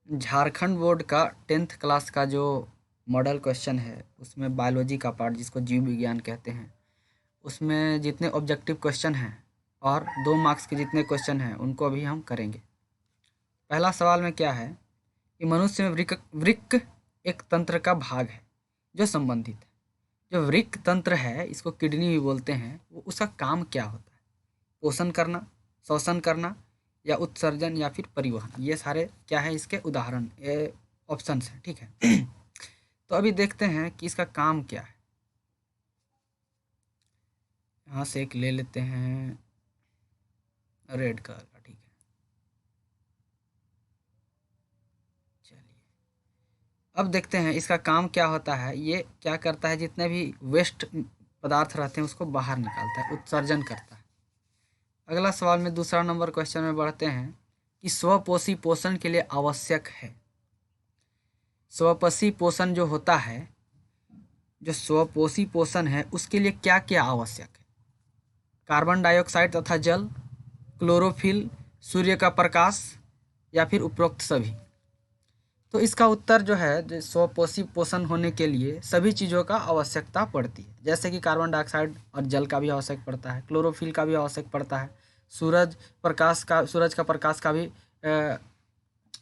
Jharkhand board का 10th class का जो मॉडल क्वेश्चन है उसमें बायोलॉजी का पार्ट जिसको जीव विज्ञान कहते हैं, उसमें जितने ऑब्जेक्टिव क्वेश्चन हैं और 2 मार्क्स के जितने क्वेश्चन हैं उनको अभी हम करेंगे। पहला सवाल में क्या है कि मनुष्य में वृक्क एक तंत्र का भाग है जो संबंधित है। जो वृक्क तंत्र है, इसको किडनी भी बोलते हैं, वो उसका काम क्या होता है? पोषण करना, श्वसन करना या उत्सर्जन या फिर परिवहन। ये सारे क्या है इसके उदाहरण ऑप्शंस हैं, ठीक है। तो अभी देखते हैं कि इसका काम क्या है। यहाँ से एक ले लेते हैं रेड कलर का, ठीक है। चलिए अब देखते हैं इसका काम क्या होता है। ये क्या करता है, जितने भी वेस्ट पदार्थ रहते हैं उसको बाहर निकालता है, उत्सर्जन करता है। अगला सवाल में दूसरा नंबर क्वेश्चन में बढ़ते हैं कि स्वपोषी पोषण के लिए आवश्यक है। स्वपोषी पोषण जो होता है, जो स्वपोषी पोषण है उसके लिए क्या क्या आवश्यक है? कार्बन डाइऑक्साइड तथा जल, क्लोरोफिल, सूर्य का प्रकाश या फिर उपरोक्त सभी। तो इसका उत्तर जो है, जो स्वपोषी पोषण होने के लिए सभी चीज़ों का आवश्यकता पड़ती है, जैसे कि कार्बन डाइऑक्साइड और जल का भी आवश्यक पड़ता है, क्लोरोफिल का भी आवश्यक पड़ता है, सूरज का प्रकाश का भी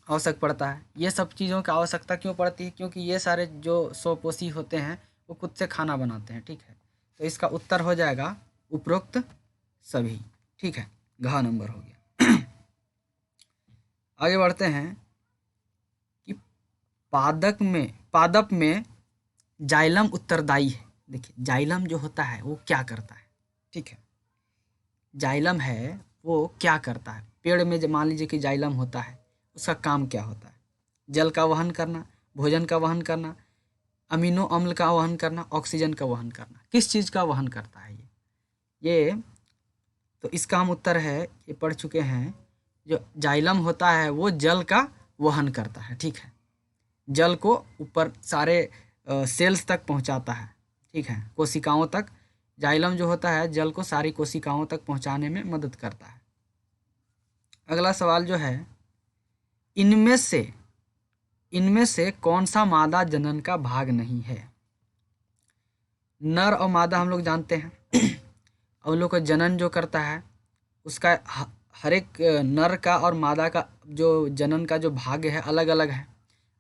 आवश्यक पड़ता है। ये सब चीज़ों की आवश्यकता क्यों पड़ती है? क्योंकि ये सारे जो स्वपोषी होते हैं वो खुद से खाना बनाते हैं, ठीक है। तो इसका उत्तर हो जाएगा उपरोक्त सभी, ठीक है। घ नंबर हो गया। आगे बढ़ते हैं कि पादप में जाइलम उत्तरदायी है। देखिए जाइलम जो होता है वो क्या करता है, ठीक है। जाइलम है वो क्या करता है? पेड़ में मान लीजिए कि जाइलम होता है, उसका काम क्या होता है? जल का वहन करना, भोजन का वहन करना, अमीनो अम्ल का वहन करना, ऑक्सीजन का वहन करना। किस चीज़ का वहन करता है ये? तो इसका हम उत्तर है, ये पढ़ चुके हैं, जो जाइलम होता है वो जल का वहन करता है, ठीक है। जल को ऊपर सारे सेल्स तक पहुंचाता है, ठीक है, कोशिकाओं तक। जाइलम जो होता है जल को सारी कोशिकाओं तक पहुंचाने में मदद करता है। अगला सवाल जो है, इनमें से कौन सा मादा जनन का भाग नहीं है? नर और मादा हम लोग जानते हैं। और लोग का जनन जो करता है उसका हर एक नर का और मादा का जो जनन का जो भाग है अलग अलग है।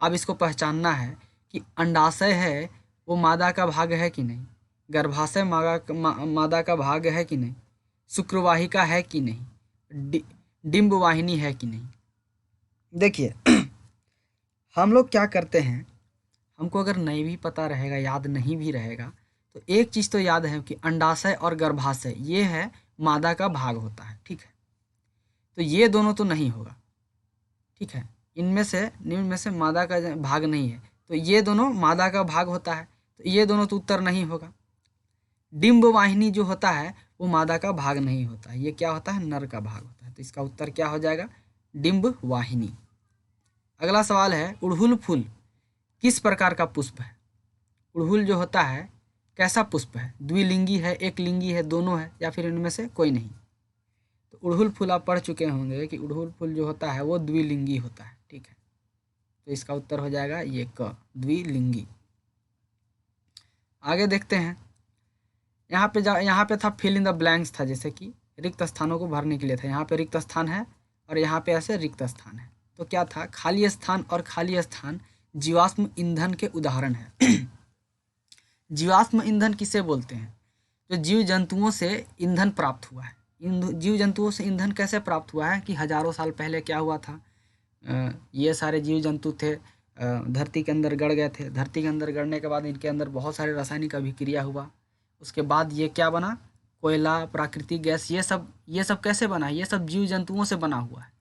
अब इसको पहचानना है कि अंडाशय है वो मादा का भाग है कि नहीं, गर्भाशय मादा का भाग है कि नहीं, शुक्रवाहिका है कि नहीं, डिंब वाहिनी है कि नहीं। देखिए हम लोग क्या करते हैं, हमको अगर नहीं भी पता रहेगा, याद नहीं भी रहेगा, तो एक चीज़ तो याद है कि अंडाशय और गर्भाशय ये है मादा का भाग होता है, ठीक है। तो ये दोनों तो नहीं होगा, ठीक है। इनमें से निम्न में से मादा का भाग नहीं है, तो ये दोनों मादा का भाग होता है, तो ये दोनों तो उत्तर नहीं होगा। डिंब वाहिनी जो होता है वो मादा का भाग नहीं होता है, ये क्या होता है? नर का भाग होता है। तो इसका उत्तर क्या हो जाएगा? डिंब वाहिनी। अगला सवाल है, उड़हुल फूल किस प्रकार का पुष्प है? उड़हुल जो होता है कैसा पुष्प है? द्विलिंगी है, एक लिंगी है, दोनों है, या फिर इनमें से कोई नहीं? तो उड़हुल फूल आप पढ़ चुके होंगे कि उड़हुल फूल जो होता है वो द्विलिंगी होता है, ठीक है। तो इसका उत्तर हो जाएगा ये क, द्विलिंगी। आगे देखते हैं, यहाँ पे था फिल इन द ब्लैंक्स था, जैसे कि रिक्त स्थानों को भरने के लिए था। यहाँ पे रिक्त स्थान है और यहाँ पे ऐसे रिक्त स्थान है। तो क्या था? खाली स्थान और खाली स्थान जीवाश्म ईंधन के उदाहरण है। जीवाश्म ईंधन किसे बोलते हैं? जो जीव जंतुओं से ईंधन प्राप्त हुआ है। जीव जंतुओं से ईंधन कैसे प्राप्त हुआ है कि हजारों साल पहले क्या हुआ था, ये सारे जीव जंतु थे, धरती के अंदर गड़ गए थे। धरती के अंदर गड़ने के बाद इनके अंदर बहुत सारे रासायनिक अभिक्रिया हुआ। उसके बाद ये क्या बना? कोयला, प्राकृतिक गैस, ये सब कैसे बना है? ये सब जीव जंतुओं से बना हुआ है।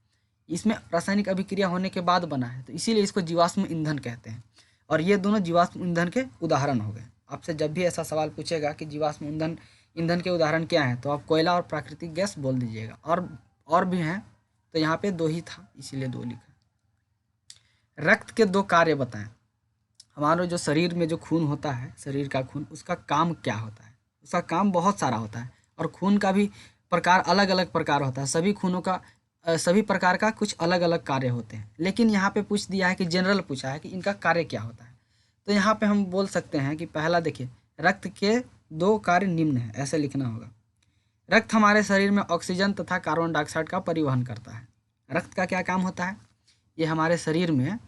इसमें रासायनिक अभिक्रिया होने के बाद बना है, तो इसीलिए इसको जीवाश्म ईंधन कहते हैं। और ये दोनों जीवाश्म ईंधन के उदाहरण हो गए। आपसे जब भी ऐसा सवाल पूछेगा कि जीवाश्म ईंधन के उदाहरण क्या हैं, तो आप कोयला और प्राकृतिक गैस बोल दीजिएगा। और भी हैं, तो यहाँ पे 2 ही था, इसीलिए 2 लिखा। रक्त के 2 कार्य बताएं। हमारा जो शरीर में जो खून होता है, शरीर का खून, उसका काम क्या होता है? उसका काम बहुत सारा होता है, और खून का भी प्रकार अलग अलग प्रकार होता है। सभी खूनों का सभी प्रकार का कुछ अलग अलग कार्य होते हैं, लेकिन यहाँ पे पूछ दिया है कि जनरल पूछा है कि इनका कार्य क्या होता है। तो यहाँ पे हम बोल सकते हैं कि पहला देखिए, रक्त के 2 कार्य निम्न है, ऐसे लिखना होगा। रक्त हमारे शरीर में ऑक्सीजन तथा कार्बन डाइऑक्साइड का परिवहन करता है। रक्त का क्या काम होता है, ये हमारे शरीर में,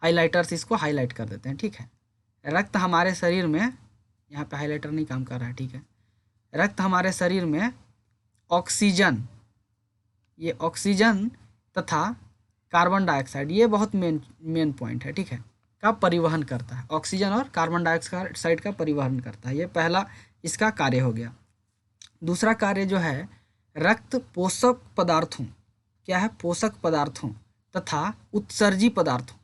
हाइलाइटर्स इसको हाईलाइट कर देते हैं, ठीक है। रक्त हमारे शरीर में, यहाँ पे हाइलाइटर नहीं काम कर रहा है, ठीक है। रक्त हमारे शरीर में ऑक्सीजन, ये ऑक्सीजन तथा कार्बन डाइऑक्साइड, ये बहुत मेन पॉइंट है, ठीक है, का परिवहन करता है। ऑक्सीजन और कार्बन डाइऑक्साइड का परिवहन करता है, ये पहला इसका कार्य हो गया। दूसरा कार्य जो है, रक्त पोषक पदार्थों, क्या है, पोषक पदार्थों तथा उत्सर्जी पदार्थों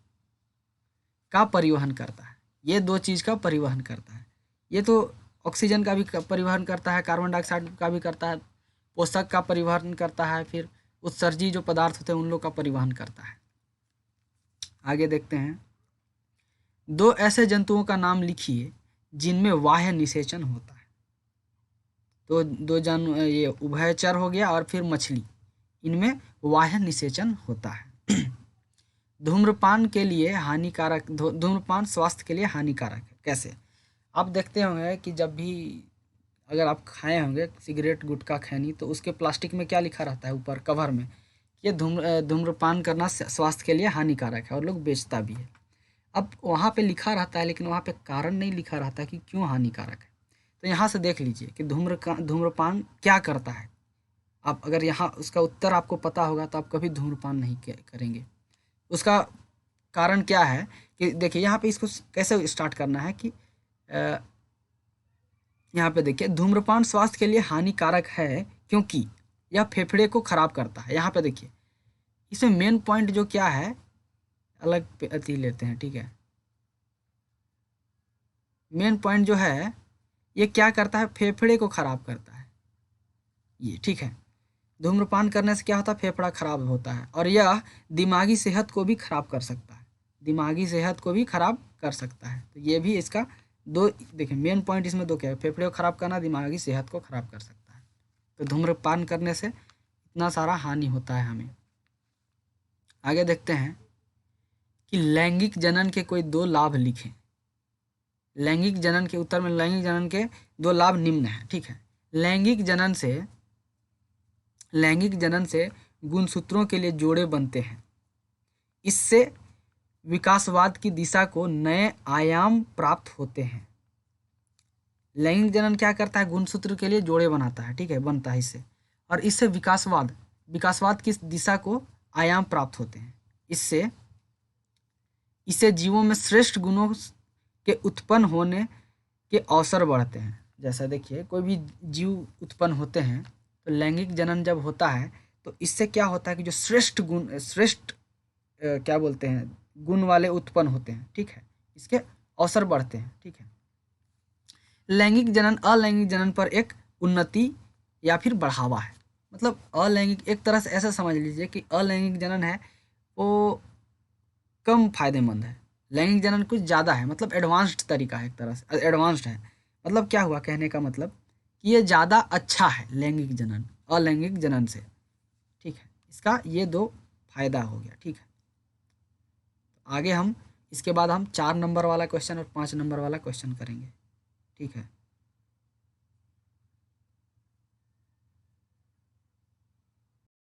का परिवहन करता है। ये 2 चीज़ का परिवहन करता है। ये तो ऑक्सीजन का भी परिवहन करता है, कार्बन डाइऑक्साइड का भी करता है, पोषक का परिवहन करता है, फिर उत्सर्जी जो पदार्थ होते हैं उन लोग का परिवहन करता है। आगे देखते हैं, 2 ऐसे जंतुओं का नाम लिखिए जिनमें बाह्य निषेचन होता है। तो 2 ये उभयचर हो गया और फिर मछली, इनमें बाह्य निषेचन होता है। धूम्रपान के लिए हानिकारक, धूम्रपान स्वास्थ्य के लिए हानिकारक है। कैसे, आप देखते होंगे कि जब भी अगर आप खाए होंगे सिगरेट गुटखा खैनी, तो उसके प्लास्टिक में क्या लिखा रहता है ऊपर कवर में, ये धूम्रपान करना स्वास्थ्य के लिए हानिकारक है, और लोग बेचता भी है। अब वहाँ पे लिखा रहता है, लेकिन वहाँ पे कारण नहीं लिखा रहता कि क्यों हानिकारक है। तो यहाँ से देख लीजिए कि धूम्रपान क्या करता है। आप अगर यहाँ उसका उत्तर आपको पता होगा तो आप कभी धूम्रपान नहीं करेंगे। उसका कारण क्या है कि देखिए यहाँ पे इसको कैसे स्टार्ट करना है कि यहाँ पे देखिए, धूम्रपान स्वास्थ्य के लिए हानिकारक है क्योंकि यह फेफड़े को खराब करता है। यहाँ पे देखिए, इसमें मेन पॉइंट जो क्या है, अलग अति लेते हैं, ठीक है। मेन पॉइंट जो है, ये क्या करता है, फेफड़े को खराब करता है, ये ठीक है। धूम्रपान करने से क्या होता है, फेफड़ा खराब होता है, और यह दिमागी सेहत को भी खराब कर सकता है, दिमागी सेहत को भी खराब कर सकता है। तो ये भी इसका 2, देखिए मेन पॉइंट इसमें 2 क्या है, फेफड़े को खराब करना, दिमागी सेहत को खराब कर सकता है। तो धूम्रपान करने से इतना सारा हानि होता है हमें। आगे देखते हैं कि लैंगिक जनन के कोई 2 लाभ लिखें। लैंगिक जनन के उत्तर में, लैंगिक जनन के 2 लाभ निम्न है, ठीक है। लैंगिक जनन से गुणसूत्रों के लिए जोड़े बनते हैं। इससे विकासवाद की दिशा को नए आयाम प्राप्त होते हैं। लैंगिक जनन क्या करता है, गुणसूत्र के लिए जोड़े बनाता है, ठीक है, बनता है इससे, और इससे विकासवाद की दिशा को आयाम प्राप्त होते हैं। इससे जीवों में श्रेष्ठ गुणों के उत्पन्न होने के अवसर बढ़ते हैं। जैसा देखिए, कोई भी जीव उत्पन्न होते हैं तो लैंगिक जनन जब होता है तो इससे क्या होता है कि जो श्रेष्ठ क्या बोलते हैं, गुण वाले उत्पन्न होते हैं, ठीक है, इसके अवसर बढ़ते हैं, ठीक है। लैंगिक जनन अलैंगिक जनन पर एक उन्नति या फिर बढ़ावा है। मतलब अलैंगिक, एक तरह से ऐसा समझ लीजिए कि अलैंगिक जनन है वो कम फायदेमंद है, लैंगिक जनन कुछ ज़्यादा है, मतलब एडवांस्ड तरीका है, एक तरह से एडवांस्ड है। मतलब क्या हुआ, कहने का मतलब कि ये ज़्यादा अच्छा है लैंगिक जनन अलैंगिक जनन से, ठीक है। इसका ये 2 फायदा हो गया, ठीक है। आगे हम इसके बाद हम 4 नंबर वाला क्वेश्चन और 5 नंबर वाला क्वेश्चन करेंगे, ठीक है।